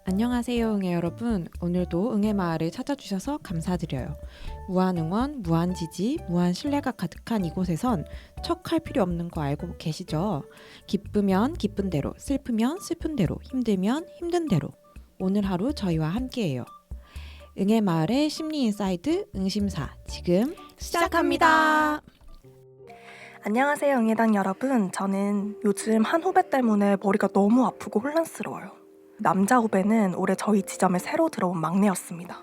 안녕하세요, 응애 여러분. 오늘도 응애 마을을 찾아주셔서 감사드려요. 무한응원, 무한지지, 무한신뢰가 가득한 이곳에선 척할 필요 없는 거 알고 계시죠? 기쁘면 기쁜 대로, 슬프면 슬픈 대로, 힘들면 힘든 대로. 오늘 하루 저희와 함께해요. 응애 마을의 심리 인사이드 응심사 지금 시작합니다. 안녕하세요, 응애당 여러분. 저는 요즘 한 후배 때문에 머리가 너무 아프고 혼란스러워요. 남자 후배는 올해 저희 지점에 새로 들어온 막내였습니다.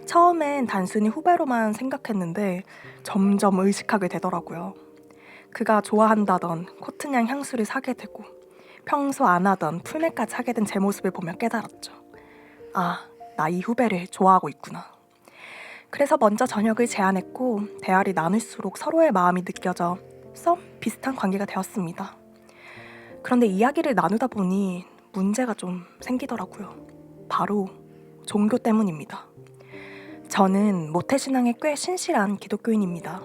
처음엔 단순히 후배로만 생각했는데 점점 의식하게 되더라고요. 그가 좋아한다던 코트냥 향수를 사게 되고 평소 안 하던 풀메까지 하게 된 제 모습을 보며 깨달았죠. 아, 나 이 후배를 좋아하고 있구나. 그래서 먼저 저녁을 제안했고 대화를 나눌수록 서로의 마음이 느껴져 썸 비슷한 관계가 되었습니다. 그런데 이야기를 나누다 보니 문제가 좀 생기더라고요. 바로 종교 때문입니다. 저는 모태신앙에 꽤 신실한 기독교인입니다.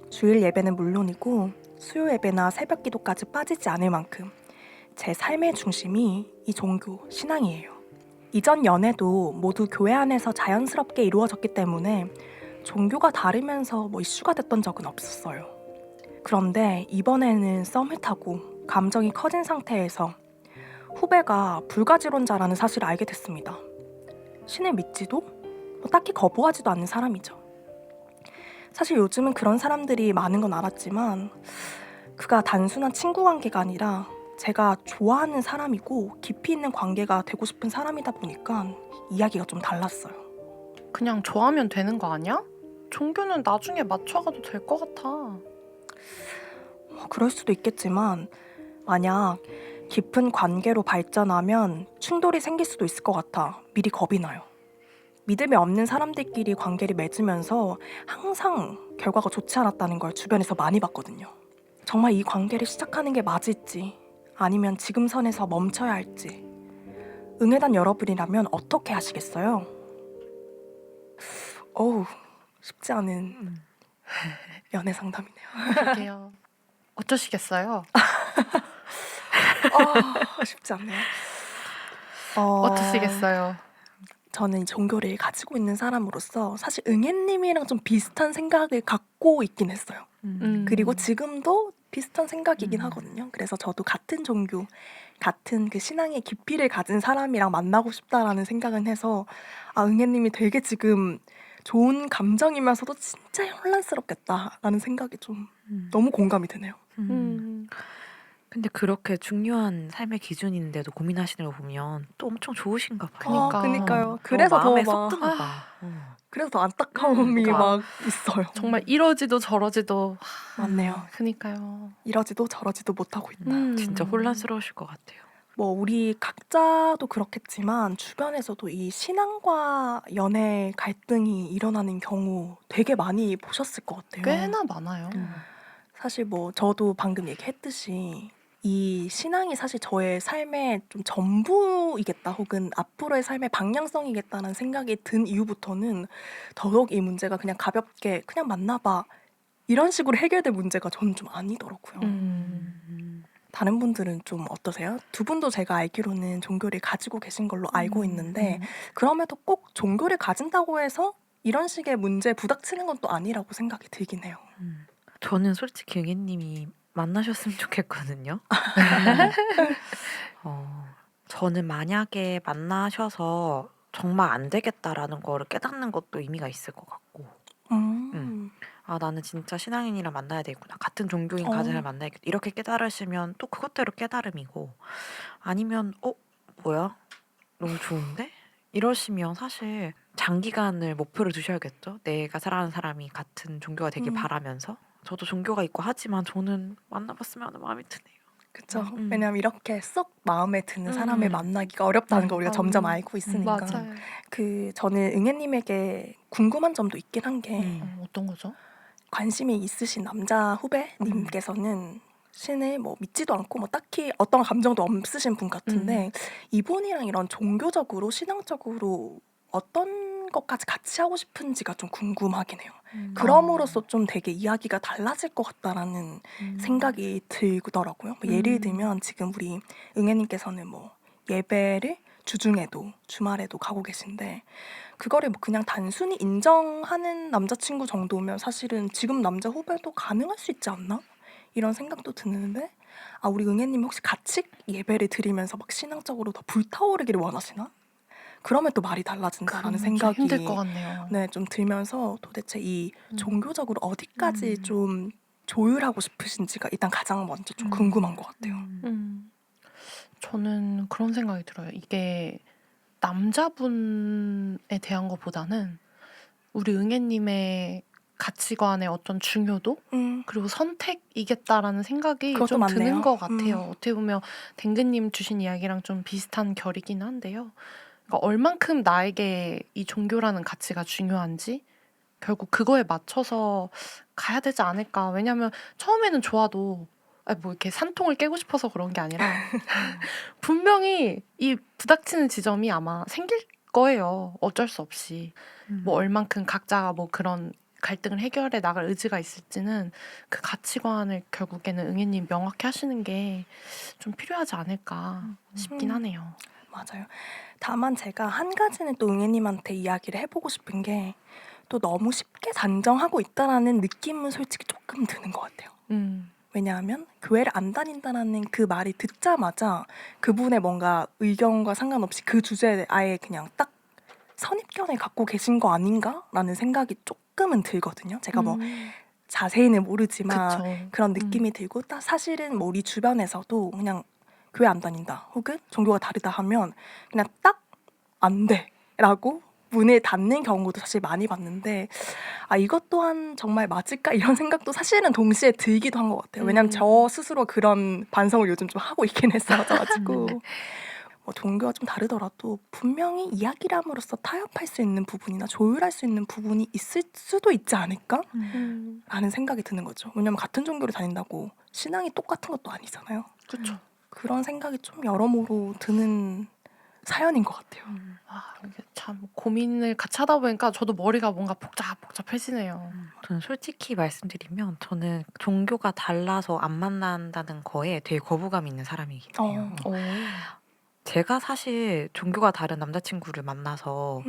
주일 예배는 물론이고 수요 예배나 새벽 기도까지 빠지지 않을 만큼 제 삶의 중심이 이 종교, 신앙이에요. 이전 연애도 모두 교회 안에서 자연스럽게 이루어졌기 때문에 종교가 다르면서 이슈가 됐던 적은 없었어요. 그런데 이번에는 썸을 타고 감정이 커진 상태에서 후배가 불가지론자라는 사실을 알게 됐습니다. 신을 믿지도 딱히 거부하지도 않는 사람이죠. 사실 요즘은 그런 사람들이 많은 건 알았지만 그가 단순한 친구 관계가 아니라 제가 좋아하는 사람이고 깊이 있는 관계가 되고 싶은 사람이다 보니까 이야기가 좀 달랐어요. 그냥 좋아하면 되는 거 아니야? 종교는 나중에 맞춰가도 될 것 같아. 그럴 수도 있겠지만 만약 깊은 관계로 발전하면 충돌이 생길 수도 있을 것 같아 미리 겁이 나요. 믿음이 없는 사람들끼리 관계를 맺으면서 항상 결과가 좋지 않았다는 걸 주변에서 많이 봤거든요. 정말 이 관계를 시작하는 게 맞을지 아니면 지금 선에서 멈춰야 할지 응애단 여러분이라면 어떻게 하시겠어요? 어우, 쉽지 않은 연애 상담이네요. 그러게요. 어쩌시겠어요? 쉽지 않네요. 어떠시겠어요? 저는 종교를 가지고 있는 사람으로서 사실 응애님이랑 좀 비슷한 생각을 갖고 있긴 했어요. 그리고 지금도 비슷한 생각이긴 하거든요. 그래서 저도 같은 종교, 같은 그 신앙의 깊이를 가진 사람이랑 만나고 싶다라는 생각은 해서 응애님이 되게 지금 좋은 감정이면서도 진짜 혼란스럽겠다라는 생각이 좀 너무 공감이 되네요. 근데 그렇게 중요한 삶의 기준인데도 고민하시는 거 보면 또 엄청 좋으신가 봐요. 그니까요. 너무 그래서 마음에 더 쏙 막 드나 봐. 그래서 더 안타까움이 그러니까. 막 있어요. 정말 이러지도 저러지도. 맞네요. 그니까요. 이러지도 저러지도 못하고 있다. 진짜 혼란스러우실 것 같아요. 우리 각자도 그렇겠지만 주변에서도 이 신앙과 연애 갈등이 일어나는 경우 되게 많이 보셨을 것 같아요. 꽤나 많아요. 사실 저도 방금 얘기했듯이 이 신앙이 사실 저의 삶의 좀 전부이겠다 혹은 앞으로의 삶의 방향성이겠다는 생각이 든 이후부터는 더더욱 이 문제가 그냥 가볍게 그냥 만나봐 이런 식으로 해결될 문제가 저는 좀 아니더라고요. 다른 분들은 좀 어떠세요? 두 분도 제가 알기로는 종교를 가지고 계신 걸로 알고 있는데 그럼에도 꼭 종교를 가진다고 해서 이런 식의 문제에 부닥치는 건 또 아니라고 생각이 들긴 해요. 저는 솔직히 응애님이 만나셨으면 좋겠거든요. 저는 만약에 만나셔서 정말 안 되겠다라는 거를 깨닫는 것도 의미가 있을 것 같고, 나는 진짜 신앙인이랑 만나야 되겠구나. 같은 종교인 가정을 만나야겠다. 이렇게 깨달으시면 또 그것대로 깨달음이고, 아니면 뭐야? 너무 좋은데? 이러시면 사실 장기간을 목표를 두셔야겠죠. 내가 사랑하는 사람이 같은 종교가 되길 바라면서. 저도 종교가 있고 하지만 저는 만나봤으면 하는 마음이 드네요. 그쵸. 왜냐면 이렇게 쏙 마음에 드는 사람을 음. 만나기가 어렵다는 걸 우리가 점점 알고 있으니까. 맞아요. 저는 응애님에게 궁금한 점도 있긴 한 게 어떤 거죠? 관심이 있으신 남자 후배님께서는 신을 믿지도 않고 딱히 어떤 감정도 없으신 분 같은데 이분이랑 이런 종교적으로 신앙적으로 어떤 것까지 같이 하고 싶은지가 좀 궁금하긴 해요. 그럼으로써 좀 되게 이야기가 달라질 것 같다라는 생각이 들더라고요. 예를 들면 지금 우리 응애님께서는 예배를 주중에도 주말에도 가고 계신데 그거를 뭐 그냥 단순히 인정하는 남자친구 정도면 사실은 지금 남자 후배도 가능할 수 있지 않나? 이런 생각도 드는데 우리 응애님 혹시 같이 예배를 드리면서 막 신앙적으로 더 불타오르기를 원하시나? 그러면 또 말이 달라진다라는 생각이 힘들 것 같네요. 네, 좀 들면서 도대체 이 종교적으로 어디까지 좀 조율하고 싶으신지가 일단 가장 먼저 좀 궁금한 것 같아요. 저는 그런 생각이 들어요. 이게 남자분에 대한 것보다는 우리 응애님의 가치관의 어떤 중요도 그리고 선택이겠다라는 생각이 그것도 좀 맞네요. 드는 것 같아요. 어떻게 보면 댕근님 주신 이야기랑 좀 비슷한 결이긴 한데요. 그러니까 얼만큼 나에게 이 종교라는 가치가 중요한지 결국 그거에 맞춰서 가야 되지 않을까. 왜냐하면 처음에는 좋아도 뭐 이렇게 산통을 깨고 싶어서 그런 게 아니라 분명히 이 부닥치는 지점이 아마 생길 거예요. 어쩔 수 없이. 뭐 얼만큼 각자가 뭐 그런 갈등을 해결해 나갈 의지가 있을지는 그 가치관을 결국에는 응애님 명확히 하시는 게 좀 필요하지 않을까 싶긴 하네요. 맞아요. 다만 제가 한 가지는 또 응애님한테 이야기를 해보고 싶은 게 또 너무 쉽게 단정하고 있다라는 느낌은 솔직히 조금 드는 것 같아요. 왜냐하면 교회를 안 다닌다라는 그 말이 듣자마자 그분의 뭔가 의견과 상관없이 그 주제에 아예 그냥 딱 선입견을 갖고 계신 거 아닌가라는 생각이 조금은 들거든요. 제가 뭐 자세히는 모르지만 그쵸. 그런 느낌이 들고 딱 사실은 뭐 우리 주변에서도 그냥 교회 안 다닌다 혹은 종교가 다르다 하면 그냥 딱 안 돼라고 문을 닫는 경우도 사실 많이 봤는데 이것 또한 정말 맞을까 이런 생각도 사실은 동시에 들기도 한 것 같아요. 왜냐면 저 스스로 그런 반성을 요즘 좀 하고 있긴 했어가지고 뭐 종교가 좀 다르더라도 분명히 이야기를 함으로써 타협할 수 있는 부분이나 조율할 수 있는 부분이 있을 수도 있지 않을까? 라는 생각이 드는 거죠. 왜냐면 같은 종교를 다닌다고 신앙이 똑같은 것도 아니잖아요. 그렇죠. 그런 생각이 좀 여러모로 드는 사연인 것 같아요. 이게 참 고민을 같이 하다 보니까 저도 머리가 뭔가 복잡해지네요. 저는 솔직히 말씀드리면 저는 종교가 달라서 안 만난다는 거에 되게 거부감이 있는 사람이에요. 제가 사실 종교가 다른 남자친구를 만나서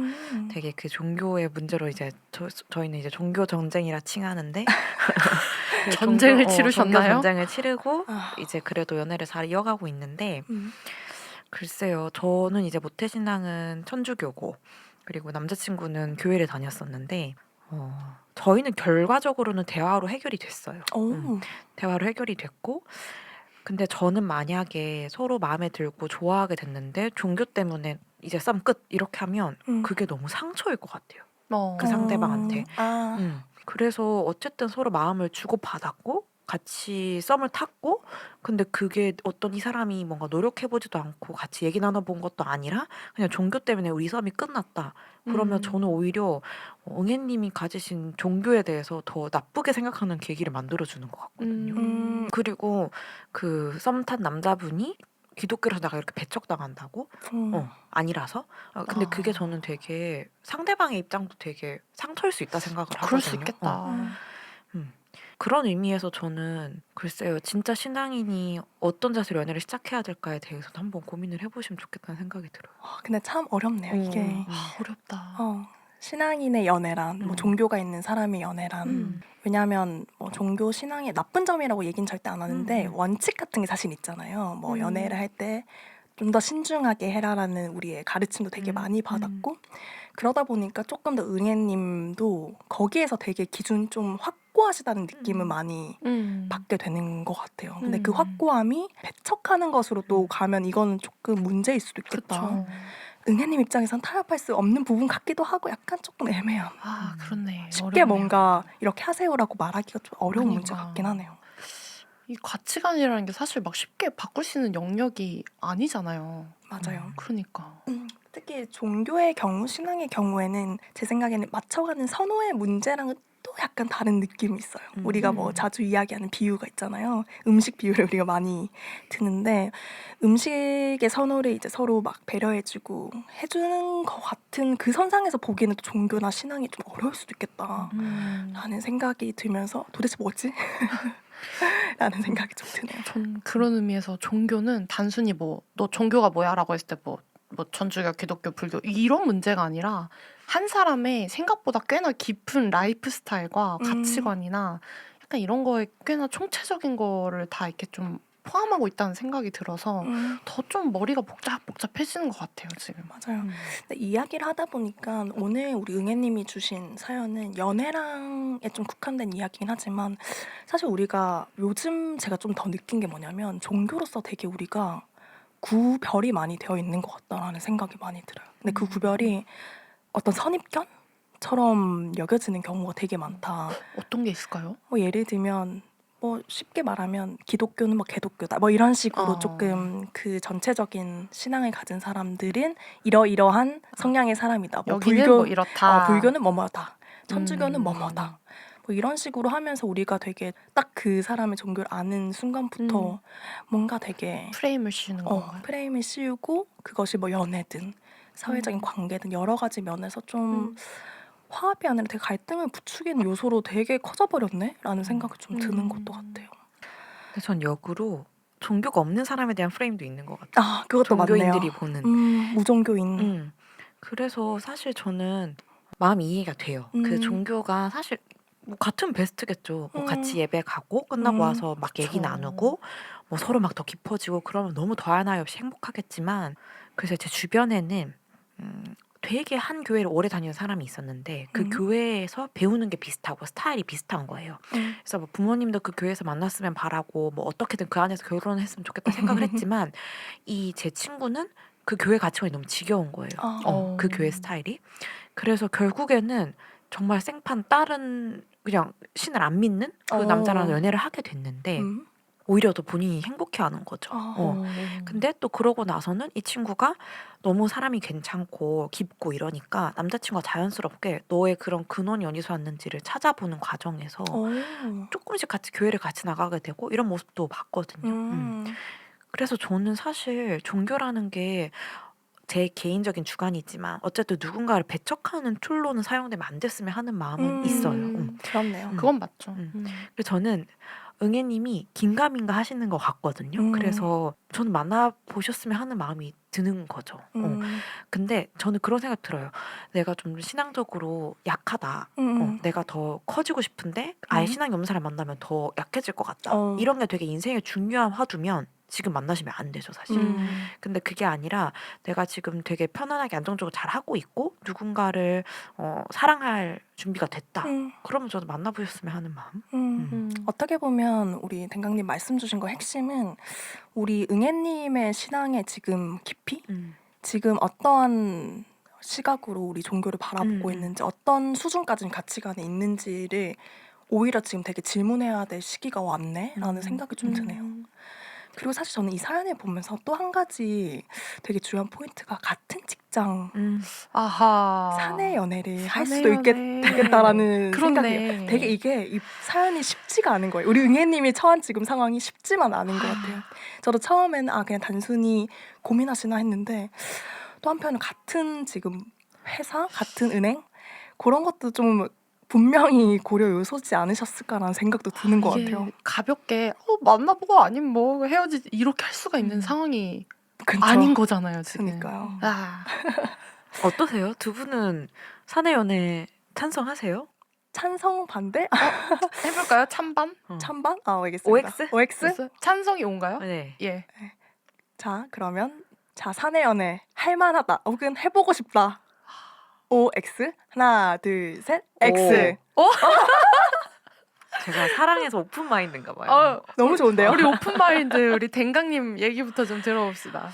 되게 그 종교의 문제로 이제 저희는 이제 종교 전쟁이라 칭하는데 그 전쟁을 종교 치르셨나요? 전쟁을 치르고 이제 그래도 연애를 잘 이어가고 있는데 글쎄요, 저는 이제 모태신앙은 천주교고 그리고 남자친구는 교회를 다녔었는데 저희는 결과적으로는 대화로 해결이 됐어요. 대화로 해결이 됐고 근데 저는 만약에 서로 마음에 들고 좋아하게 됐는데 종교 때문에 이제 썸 끝 이렇게 하면 그게 너무 상처일 것 같아요. 그 상대방한테. 그래서 어쨌든 서로 마음을 주고받았고 같이 썸을 탔고 근데 그게 어떤 이 사람이 뭔가 노력해보지도 않고 같이 얘기 나눠본 것도 아니라 그냥 종교 때문에 우리 썸이 끝났다. 그러면 저는 오히려 응애님이 가지신 종교에 대해서 더 나쁘게 생각하는 계기를 만들어주는 것 같거든요. 그리고 그 썸 탄 남자분이 기독교라서 내가 이렇게 배척당한다고? 아니라서? 근데 그게 저는 되게 상대방의 입장도 되게 상처일 수 있다 생각을 하거든요. 그럴 수 있겠다. 그런 의미에서 저는 글쎄요. 진짜 신앙인이 어떤 자세로 연애를 시작해야 될까에 대해서 한번 고민을 해보시면 좋겠다는 생각이 들어요. 근데 참 어렵네요. 이게 어렵다. 신앙인의 연애란 뭐 종교가 있는 사람의 연애란 왜냐하면 뭐 종교 신앙의 나쁜 점이라고 얘기는 절대 안 하는데 원칙 같은 게 사실 있잖아요. 뭐 연애를 할 때 좀 더 신중하게 해라라는 우리의 가르침도 되게 많이 받았고 그러다 보니까 조금 더 응애님도 거기에서 되게 기준이 좀 확고하시다는 느낌을 많이 받게 되는 것 같아요. 근데 그 확고함이 배척하는 것으로 또 가면 이거는 조금 문제일 수도 있겠다. 그쵸. 응애님 입장에선 타협할 수 없는 부분 같기도 하고 약간 조금 애매한. 그렇네. 쉽게 어렵네요. 뭔가 이렇게 하세요라고 말하기가 좀 어려운 문제 그러니까. 같긴 하네요. 이 가치관이라는 게 사실 막 쉽게 바꿀 수 있는 영역이 아니잖아요. 맞아요. 그러니까. 특히 종교의 경우, 신앙의 경우에는 제 생각에는 맞춰가는 선호의 문제랑은 또 약간 다른 느낌이 있어요. 우리가 뭐 자주 이야기하는 비유가 있잖아요. 음식 비유를 우리가 많이 드는데 음식의 선호를 이제 서로 막 배려해주고 해주는 것 같은 그 선상에서 보기에는 또 종교나 신앙이 좀 어려울 수도 있겠다 라는 생각이 들면서 도대체 뭐지? 라는 생각이 좀 드네요. 전 그런 의미에서 종교는 단순히 뭐 너 종교가 뭐야? 라고 했을 때 뭐 뭐 천주교, 기독교, 불교 이런 문제가 아니라 한 사람의 생각보다 꽤나 깊은 라이프 스타일과 가치관이나 약간 이런 거에 꽤나 총체적인 거를 다 이렇게 좀 포함하고 있다는 생각이 들어서 더 좀 머리가 복잡해지는 것 같아요, 지금. 맞아요. 근데 이야기를 하다 보니까 오늘 우리 응애님이 주신 사연은 연애랑에 좀 국한된 이야기긴 하지만 사실 우리가 요즘 제가 좀 더 느낀 게 뭐냐면 종교로서 되게 우리가 구별이 많이 되어 있는 것 같다라는 생각이 많이 들어요. 근데 그 구별이 어떤 선입견처럼 여겨지는 경우가 되게 많다. 어떤 게 있을까요? 뭐 예를 들면 뭐 쉽게 말하면 기독교는 뭐 개독교다 뭐 이런 식으로 조금 그 전체적인 신앙을 가진 사람들은 이러이러한 성향의 사람이다. 뭐 여기는 뭐 이렇다. 불교는 뭐뭐다. 천주교는 뭐뭐다. 뭐 이런 식으로 하면서 우리가 되게 딱 그 사람의 종교를 아는 순간부터 뭔가 되게 프레임을 씌우는 건가요? 프레임을 씌우고 그것이 뭐 연애든 사회적인 관계든 여러 가지 면에서 좀 화합이 아니라 되게 갈등을 부추기는 요소로 되게 커져버렸네? 라는 생각이 좀 드는 것도 같아요. 근데 전 역으로 종교가 없는 사람에 대한 프레임도 있는 것 같아요. 아, 그것도 맞네요. 종교인들이 보는. 무종교인. 그래서 사실 저는 마음이 이해가 돼요. 그 종교가 사실 뭐 같은 베스트겠죠. 뭐 같이 예배 가고 끝나고 와서 막 얘기 나누고 뭐 서로 막 더 깊어지고 그러면 너무 더할 나위 없이 행복하겠지만 그래서 제 주변에는 되게 한 교회를 오래 다니는 사람이 있었는데 그 교회에서 배우는 게 비슷하고 스타일이 비슷한 거예요. 그래서 뭐 부모님도 그 교회에서 만났으면 바라고 뭐 어떻게든 그 안에서 결혼을 했으면 좋겠다 생각을 했지만 이 제 친구는 그 교회 가치관이 너무 지겨운 거예요. 그 교회 스타일이. 그래서 결국에는 정말 생판 다른 그냥 신을 안 믿는 그 남자랑 연애를 하게 됐는데 오히려 더 본인이 행복해하는 거죠. 근데 또 그러고 나서는 이 친구가 너무 사람이 괜찮고 깊고 이러니까 남자친구가 자연스럽게 너의 그런 근원이 어디서 왔는지를 찾아보는 과정에서 조금씩 같이 교회를 같이 나가게 되고 이런 모습도 봤거든요. 그래서 저는 사실 종교라는 게 제 개인적인 주관이지만 어쨌든 누군가를 배척하는 툴로는 사용되면 안 됐으면 하는 마음은 있어요. 그렇네요. 그건 맞죠. 그래서 저는 응애님이 긴가민가 하시는 것 같거든요. 그래서 저는 만나보셨으면 하는 마음이 드는 거죠. 근데 저는 그런 생각 들어요. 내가 좀 신앙적으로 약하다. 내가 더 커지고 싶은데 아예 신앙이 없는 사람 만나면 더 약해질 것 같다. 이런 게 되게 인생의 중요한 화두면 지금 만나시면 안 되죠, 사실. 근데 그게 아니라 내가 지금 되게 편안하게 안정적으로 잘 하고 있고 누군가를 사랑할 준비가 됐다. 그러면 저도 만나보셨으면 하는 마음. 어떻게 보면 우리 댕강님 말씀 주신 거 핵심은 우리 응애님의 신앙의 지금 깊이? 지금 어떠한 시각으로 우리 종교를 바라보고 있는지 어떤 수준까지 가치관이 있는지를 오히려 지금 되게 질문해야 될 시기가 왔네? 라는 생각이 좀 드네요. 그리고 사실 저는 이 사연을 보면서 또 한 가지 되게 중요한 포인트가 같은 직장 아하. 사내 연애를 할 사내 수도 연애. 되겠다라는 그렇네. 생각이에요. 되게 이게 이 사연이 쉽지가 않은 거예요. 우리 응애님이 처한 지금 상황이 쉽지만 않은 것 같아요. 저도 처음에는 그냥 단순히 고민하시나 했는데 또 한편은 같은 지금 회사, 같은 은행 그런 것도 좀 분명히 고려 요소지 않으셨을까라는 생각도 드는 것 이게 같아요. 가볍게 만나보고 아니면 뭐 헤어지지 이렇게 할 수가 있는 상황이 그쵸? 아닌 거잖아요, 지금. 그러니까요. 어떠세요? 두 분은 사내 연애 찬성하세요? 찬성 반대? 해볼까요? 찬반? 찬반? 알겠습니다. OX? OX? 찬성이 온가요? 네. 예. 자, 그러면 사내 연애 할만하다 혹은 해보고 싶다. OX? 하나, 둘, 셋. X. 제가 사랑해서 오픈 마인드인가 봐요. 너무 좋은데요? 우리 오픈마인드 우리 댕강님 얘기부터 좀 들어봅시다.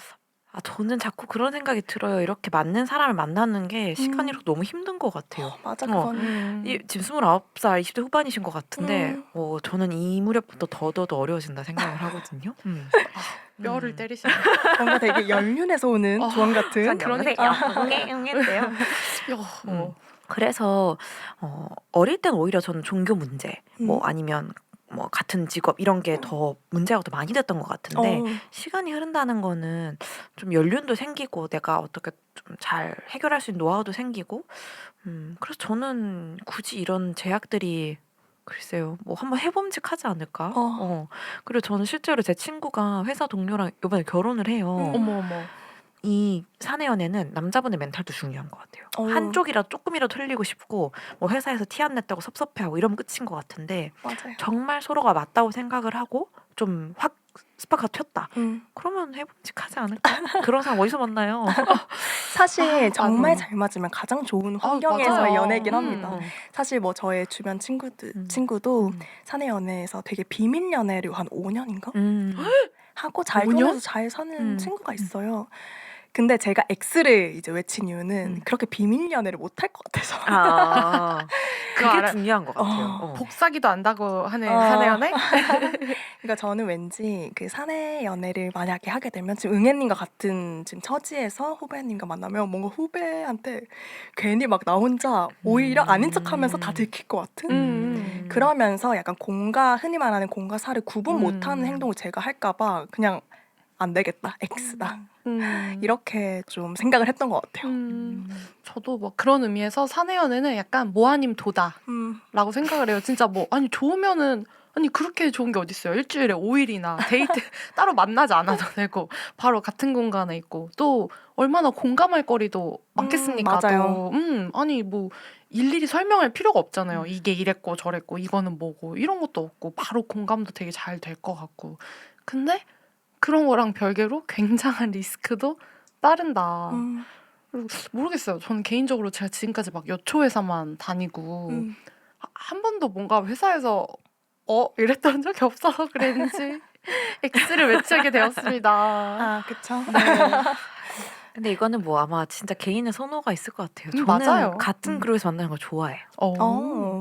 저는 자꾸 그런 생각이 들어요. 이렇게 맞는 사람을 만나는 게 시간이 너무 힘든 것 같아요. 맞아, 그건. 지금 29살, 20대 후반이신 것 같은데 저는 이 무렵부터 더더더 어려워진다 생각을 하거든요. 뼈를 때리시네. 뭔가 되게 연륜에서 오는 조언 같은. 응했대요. 그래서 어릴 땐 오히려 저는 종교 문제, 뭐 아니면 뭐 같은 직업 이런 게 더 문제가 더 많이 됐던 것 같은데 시간이 흐른다는 거는 좀 연륜도 생기고 내가 어떻게 좀 잘 해결할 수 있는 노하우도 생기고 그래서 저는 굳이 이런 제약들이 글쎄요 뭐 한번 해봄직하지 않을까? 그리고 저는 실제로 제 친구가 회사 동료랑 이번에 결혼을 해요. 어머. 이 사내 연애는 남자분의 멘탈도 중요한 것 같아요. 어. 한쪽이라도 조금이라도 틀리고 싶고 뭐 회사에서 티 안 냈다고 섭섭해하고 이러면 끝인 것 같은데 맞아요. 정말 서로가 맞다고 생각을 하고 좀 확 스파크가 튀었다. 그러면 해봄직하지 않을까? 그런 사람 어디서 만나요? 사실 정말 맞아. 잘 맞으면 가장 좋은 아, 환경에서의 맞아요. 연애긴 합니다. 음. 사실 뭐 저의 주변 친구도 음. 사내 연애에서 되게 비밀 연애를 한 5년인가 음. 하고 잘 5년? 결혼해서 잘 사는 친구가 있어요. 근데 제가 X를 이제 외친 이유는 그렇게 비밀 연애를 못 할 것 같아서. 아, 그거 그게 알아요. 중요한 것 같아요. 어. 복사기도 안다고 하는 어. 사내 연애? 그러니까 저는 왠지 그 사내 연애를 만약에 하게 되면 지금 응애님과 같은 지금 처지에서 후배님과 만나면 뭔가 후배한테 괜히 막 나 혼자 오히려 아닌 척하면서 다 들킬 것 같은. 그러면서 약간 흔히 말하는 공과 사를 구분 못하는 행동을 제가 할까봐 그냥 안 되겠다, X다. 이렇게 좀 생각을 했던 것 같아요. 저도 뭐 그런 의미에서 사내 연애는 약간 뭐 아님 도다라고 생각을 해요. 진짜 뭐 아니 좋으면은 아니 그렇게 좋은 게 어딨어요. 일주일에 5일이나 데이트 따로 만나지 않아도 되고 바로 같은 공간에 있고 또 얼마나 공감할 거리도 많겠습니까. 맞아요. 또 아니 뭐 일일이 설명할 필요가 없잖아요. 이게 이랬고 저랬고 이거는 뭐고 이런 것도 없고 바로 공감도 되게 잘 될 것 같고 근데 그런 거랑 별개로 굉장한 리스크도 따른다. 그리고 모르겠어요. 저는 개인적으로 제가 지금까지 막 여초회사만 다니고 한 번도 뭔가 회사에서 이랬던 적이 없어서 그랬는지 X를 외치게 되었습니다. 아, 그쵸. 근데 이거는 뭐 아마 진짜 개인의 선호가 있을 것 같아요. 저는 맞아요. 같은 그룹에서 만나는 걸 좋아해요.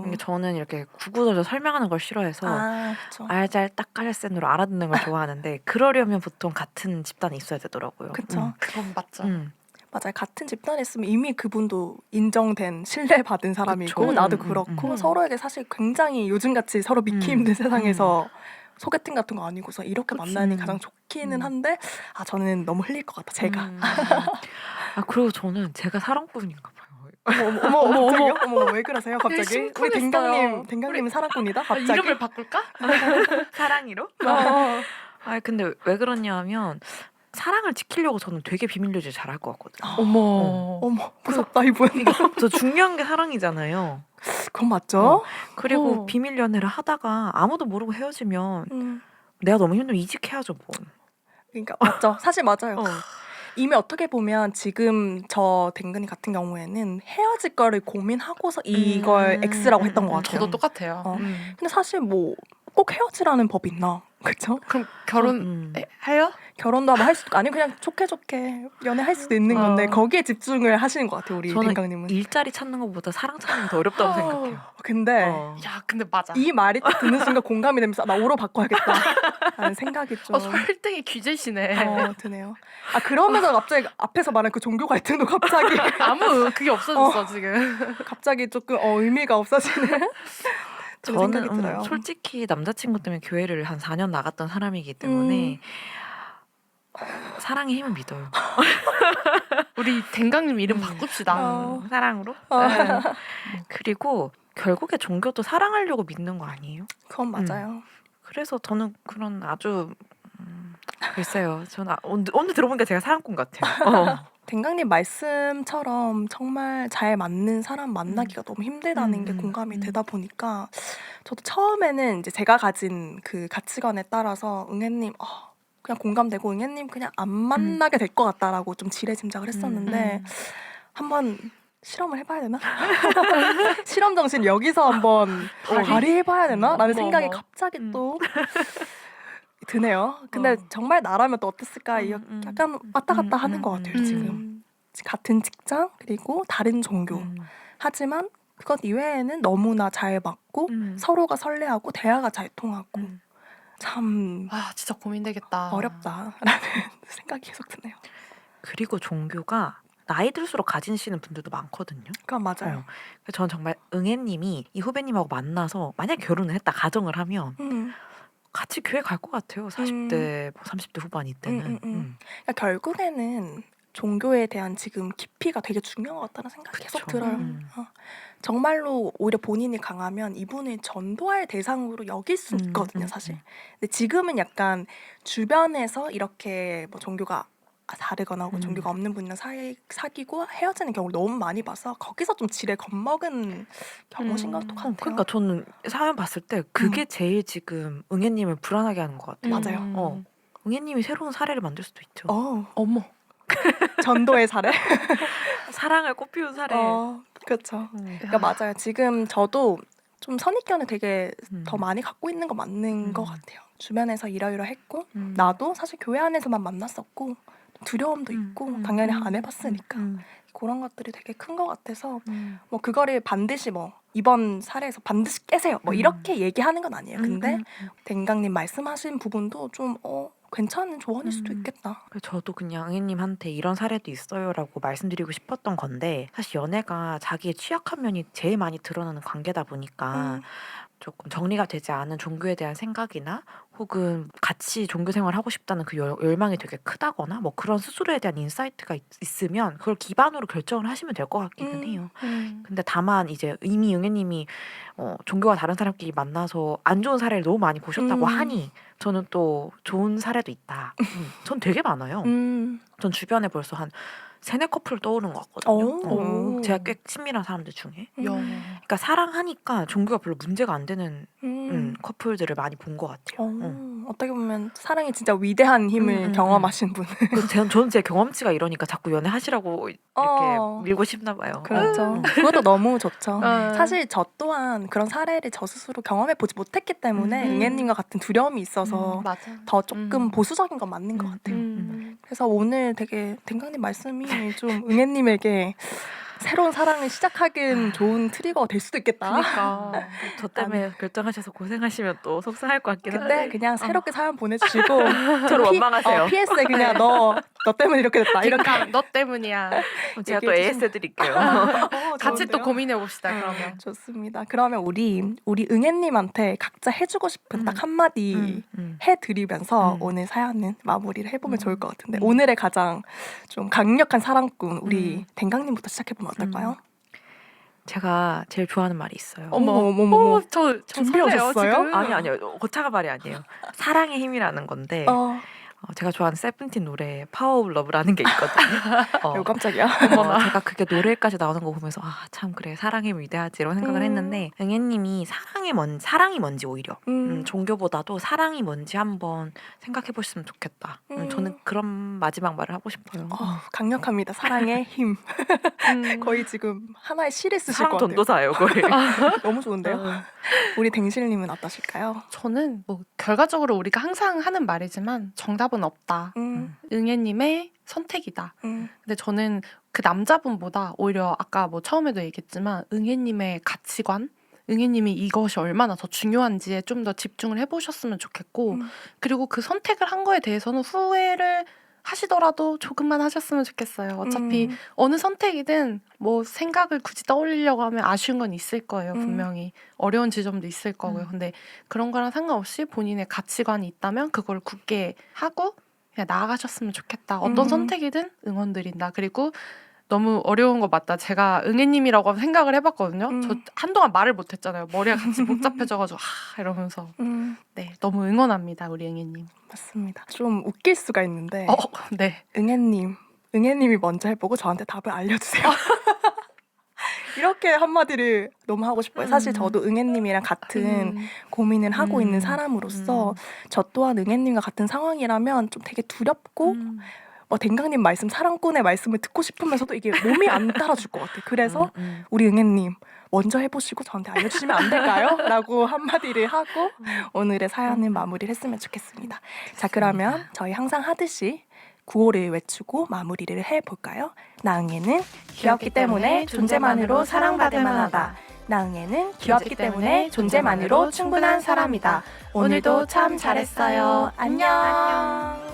근데 저는 이렇게 구구절절 설명하는 걸 싫어해서 아, 그쵸. 알잘딱깔센으로 알아듣는 걸 좋아하는데 그러려면 보통 같은 집단에 있어야 되더라고요. 그쵸. 그건 맞죠. 맞아요. 같은 집단에 있으면 이미 그분도 인정된 신뢰받은 사람이고 그쵸. 나도 그렇고 서로에게 사실 굉장히 요즘같이 서로 믿기 힘든 세상에서 소개팅 같은 거 아니고서 이렇게 그치. 만나니 가장 좋기는 한데 저는 너무 흘릴 것 같다. 제가. 아 그리고 저는 제가 사랑꾼인가 봐요. 어머, 왜 그러세요? 갑자기? 우리 심쿵했어요. 댕강님은 사랑꾼이다. 갑자기. 이름을 바꿀까? 사랑이로? 아 근데 왜 그러냐 하면 사랑을 지키려고 저는 되게 비밀 유지 잘할 것 같거든요. 어머, 무섭다 이분. 저 중요한 게 사랑이잖아요. 그건 맞죠? 그리고 비밀 연애를 하다가 아무도 모르고 헤어지면 내가 너무 힘들면 이직해야죠, 뭐. 그러니까 맞죠. 사실 맞아요. 이미 어떻게 보면 지금 저 댕근이 같은 경우에는 헤어질 거를 고민하고서 이걸 X라고 했던 것 같아요. 저도 똑같아요. 근데 사실 뭐 꼭 헤어지라는 법이 있나? 그쵸? 그럼 결혼 해요? 결혼도 한번 할 수도 아니 그냥 좋게 연애할 수도 있는 건데 거기에 집중을 하시는 것 같아요. 우리 저는 댕강님은. 일자리 찾는 것보다 사랑 찾는 게 더 어렵다고 생각해요. 근데 야 근데 맞아. 이 말이 딱 듣는 순간 공감이 되면서 나 오로 바꿔야겠다 라는 생각이 좀 설득이 귀재시네. 드네요. 그러면서 갑자기 앞에서 말한 그 종교 갈등도 갑자기 아무 그게 없어졌어 지금. 갑자기 조금 의미가 없어지는 생각이 들어요. 저는 솔직히 남자친구 때문에 교회를 한 4년 나갔던 사람이기 때문에 사랑의 힘을 믿어요. 우리 댕강님 이름 바꿉시다. 사랑으로? 그리고 결국에 종교도 사랑하려고 믿는 거 아니에요? 그건 맞아요. 그래서 저는 그런 아주 글쎄요. 저는 오늘 들어보니까 제가 사랑꾼 같아요. 댕강님 말씀처럼 정말 잘 맞는 사람 만나기가 너무 힘들다는 게 공감이 되다 보니까 저도 처음에는 이제 제가 가진 그 가치관에 따라서 응애님 그냥 공감되고 응애님 그냥 안 만나게 될 것 같다라고 좀 지레짐작을 했었는데 한번 실험을 해봐야 되나? 실험 정신 여기서 한번 발휘해봐야 되나? 라는 생각이 갑자기 또 드네요. 근데 정말 나라면 또 어땠을까? 약간 왔다 갔다 하는 것 같아요, 지금. 같은 직장, 그리고 다른 종교. 하지만 그것 이외에는 너무나 잘 맞고 서로가 설레하고 대화가 잘 통하고 참 진짜 고민되겠다. 어렵다라는 생각이 계속 드네요. 그리고 종교가 나이 들수록 가지시는 분들도 많거든요. 그건 맞아요. 저는 정말 응애님이 이 후배님하고 만나서 만약 결혼을 했다 가정을 하면 같이 교회 갈 것 같아요. 40대, 30대 후반 이때는. 그러니까 결국에는 종교에 대한 지금 깊이가 되게 중요한 것 같다는 생각이 계속 들어요. 정말로 오히려 본인이 강하면 이분을 전도할 대상으로 여길 수 있거든요, 사실. 근데 지금은 약간 주변에서 이렇게 뭐 종교가 다르거나 혹은 종교가 없는 분이랑 사귀고 헤어지는 경우를 너무 많이 봐서 거기서 좀 지레 겁먹은 경우신 것 같아요. 그러니까 저는 사연 봤을 때 그게 제일 지금 응애님을 불안하게 하는 것 같아요. 맞아요. 응애님이 새로운 사례를 만들 수도 있죠. 어머. 전도의 사례? 사랑을 꽃피운 사례. 그렇죠. 그러니까 맞아요. 지금 저도 좀 선입견을 되게 더 음. 많이 갖고 있는 거 맞는 것 같아요. 주변에서 이러이러했고 음. 나도 사실 교회 안에서만 만났었고 두려움도 있고 당연히 안 해봤으니까 그런 것들이 되게 큰 것 같아서 뭐 그거를 반드시 뭐 이번 사례에서 반드시 깨세요 뭐 이렇게 얘기하는 건 아니에요. 근데 댕강님 말씀하신 부분도 좀 괜찮은 조언일 수도 있겠다. 저도 그냥 응애님한테 이런 사례도 있어요라고 말씀드리고 싶었던 건데 사실 연애가 자기의 취약한 면이 제일 많이 드러나는 관계다 보니까 조금 정리가 되지 않은 종교에 대한 생각이나 혹은 같이 종교 생활을 하고 싶다는 그 열망이 되게 크다거나 뭐 그런 스스로에 대한 인사이트가 있으면 그걸 기반으로 결정을 하시면 될 것 같기는 해요. 근데 다만 이제 이미 응애님이 종교가 다른 사람끼리 만나서 안 좋은 사례를 너무 많이 보셨다고 하니 저는 또 좋은 사례도 있다. 전 되게 많아요. 전 주변에 벌써 한 3-4 커플 떠오르는 것 같거든요. 제가 꽤 친밀한 사람들 중에. 그러니까 사랑하니까 종교가 별로 문제가 안 되는 커플들을 많이 본 것 같아요. 어떻게 보면 사랑이 진짜 위대한 힘을 경험하신 분. 저는 제 경험치가 이러니까 자꾸 연애하시라고 이렇게 밀고 싶나 봐요. 그렇죠. 그것도 너무 좋죠. 사실 저 또한 그런 사례를 저 스스로 경험해보지 못했기 때문에 응애님과 같은 두려움이 있어서 더 조금 보수적인 건 맞는 것 같아요. 그래서 오늘 되게 댕강님 말씀이 좀 응애님에게 새로운 사랑을 시작하기엔 좋은 트리거가 될 수도 있겠다. 그러니까 저 때문에 결정하셔서 고생하시면 또 속상할 것 같긴 한데. 근데 그냥 새롭게 사연 보내주시고 저를 원망하세요. PS에 그냥 너 때문에 이렇게 됐다. 이렇게 너 때문이야. 제가 또 AS 해드릴게요. 같이 또 좋은데요? 고민해 봅시다. 그러면. 좋습니다. 그러면 우리 응애님한테 각자 해주고 싶은 딱 한마디 해드리면서 오늘 사연은 마무리를 해보면 좋을 것 같은데 오늘의 가장 좀 강력한 사랑꾼 우리 댕강님부터 시작해보면 어떨까요? 제가 제일 좋아하는 말이 있어요. 어머. 저 준비 설레요, 오셨어요? 지금. 아니요. 거창한 말이 아니에요. 사랑의 힘이라는 건데 제가 좋아하는 세븐틴 노래에 파워 오브 러브라는 게 있거든요. 깜짝이야. 제가 그게 노래까지 나오는 거 보면서 참 그래 사랑이 위대하지 이런 생각을 했는데 응애님이 사랑이 뭔지 오히려 종교보다도 사랑이 뭔지 한번 생각해 보셨으면 좋겠다. 저는 그런 마지막 말을 하고 싶어요. 강력합니다. 사랑의 힘. 거의 지금 하나의 시를 쓰실 사랑 것 같아요. 전도사예요 거의. 너무 좋은데요? 우리 댕실님은 어떠실까요? 저는 뭐 결과적으로 우리가 항상 하는 말이지만 정답은 없다. 응애님의 선택이다. 근데 저는 그 남자분보다 오히려 아까 뭐 처음에도 얘기했지만 응애님의 가치관, 응애님이 이것이 얼마나 더 중요한지에 좀 더 집중을 해보셨으면 좋겠고 그리고 그 선택을 한 거에 대해서는 후회를 하시더라도 조금만 하셨으면 좋겠어요. 어차피 어느 선택이든 뭐 생각을 굳이 떠올리려고 하면 아쉬운 건 있을 거예요. 분명히 어려운 지점도 있을 거고요. 근데 그런 거랑 상관없이 본인의 가치관이 있다면 그걸 굳게 하고 그냥 나아가셨으면 좋겠다. 어떤 선택이든 응원드린다. 그리고 너무 어려운 거 맞다. 제가 응애님이라고 생각을 해봤거든요. 저 한동안 말을 못했잖아요. 머리가 같이 복잡해져가지고 이러면서 네 너무 응원합니다. 우리 응애님. 맞습니다. 좀 웃길 수가 있는데 네. 응애님이 먼저 해보고 저한테 답을 알려주세요. 이렇게 한마디를 너무 하고 싶어요. 사실 저도 응애님이랑 같은 고민을 하고 있는 사람으로서 저 또한 응애님과 같은 상황이라면 좀 되게 두렵고 댕강님 말씀, 사랑꾼의 말씀을 듣고 싶으면서도 이게 몸이 안 따라줄 것 같아요. 그래서 우리 응애님 먼저 해보시고 저한테 알려주시면 안 될까요? 라고 한마디를 하고 오늘의 사연을 마무리를 했으면 좋겠습니다. 자, 그러면 저희 항상 하듯이 구호를 외치고 마무리를 해볼까요? 나응애는 귀엽기 때문에 존재만으로 사랑받을 만하다. 나응애는 귀엽기 때문에 존재만으로 충분한 사람이다. 오늘도 참 잘했어요. 안녕.